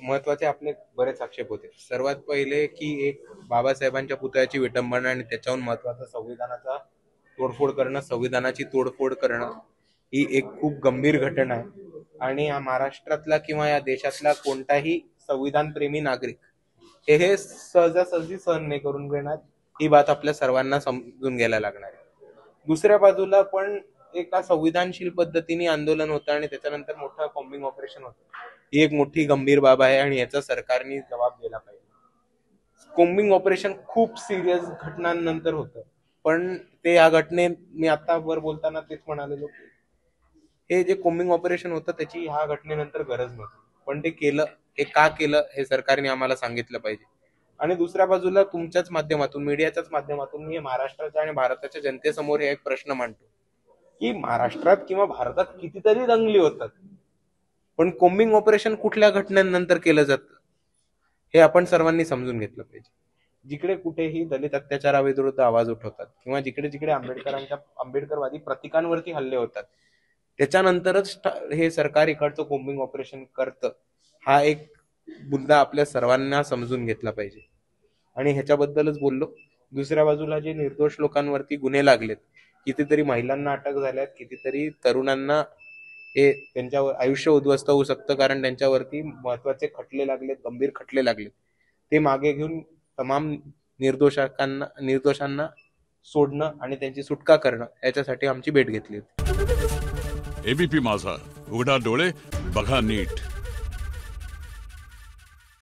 महत्वाचे आपले बरेच आक्षेप होते। सर्वात पहिले की एक बाबासाहेबांच्या पुतळ्याची विटंबना आणि त्याच्याहून महत्वाचं संविधानाचा तोडफोड करणं, संविधानाची तोडफोड करणं ही एक खूप गंभीर घटना आहे आणि या महाराष्ट्रातला किंवा या देशातला कोणताही संविधान प्रेमी नागरिक हे सहजासहजी सहन नाही करून घेणार। ही बात आपल्या सर्वांना समजून घ्यायला लागणार आहे। दुसऱ्या बाजूला पण एका संविधानशील पद्धतीने आंदोलन होतं आणि त्याच्यानंतर मोठं कॉम्बिंग ऑपरेशन होतं, ही एक मोठी गंभीर बाब आहे आणि याचा सरकारने जबाब दिला पाहिजे। कॉम्बिंग ऑपरेशन खूप सिरियस घटनांनंतर होतं, पण ते या घटनेत मी आता वर बोलताना तेच म्हणालेलो की हे जे कॉम्बिंग ऑपरेशन होतं त्याची ह्या घटनेनंतर गरज नव्हती, पण ते केलं। हे का केलं हे सरकारने आम्हाला सांगितलं पाहिजे। आणि दुसऱ्या बाजूला तुमच्याच माध्यमातून, मीडियाच्याच माध्यमातून मी महाराष्ट्राच्या आणि भारताच्या जनतेसमोर हे एक प्रश्न मांडतो की महाराष्ट्रात किंवा भारतात कितीतरी दंगली होतात, पण कॉम्बिंग ऑपरेशन कुठल्या घटनेनंतर केलं जातं हे आपण सर्वांनी समजून घेतलं पाहिजे। जिकडे कुठेही दलित अत्याचाराविरुद्ध आवाज उठवतात किंवा जिकडे जिकडे आंबेडकरवादी प्रतीकांवरती हल्ले होतात त्याच्यानंतरच हे सरकार इकडचं कॉम्बिंग ऑपरेशन करतं, हा एक मुद्दा आपल्या सर्वांना समजून घेतला पाहिजे आणि ह्याच्याबद्दलच बोललो। दुसऱ्या बाजूला जे निर्दोष लोकांवरती गुन्हे लागलेत, कितीतरी महिलांना अटक झाल्यात, कितीतरी तरुणांना हे त्यांच्यावर आयुष्य उद्ध्वस्त होऊ शकतं कारण त्यांच्यावरती महत्वाचे खटले लागलेत, गंभीर खटले लागलेत। ते मागे घेऊन तमाम निर्दोषांना सोडणं आणि त्यांची सुटका करणं याच्यासाठी आमची भेट घेतली होती। एबीपी माझा, उघडा डोळे बघा नीट।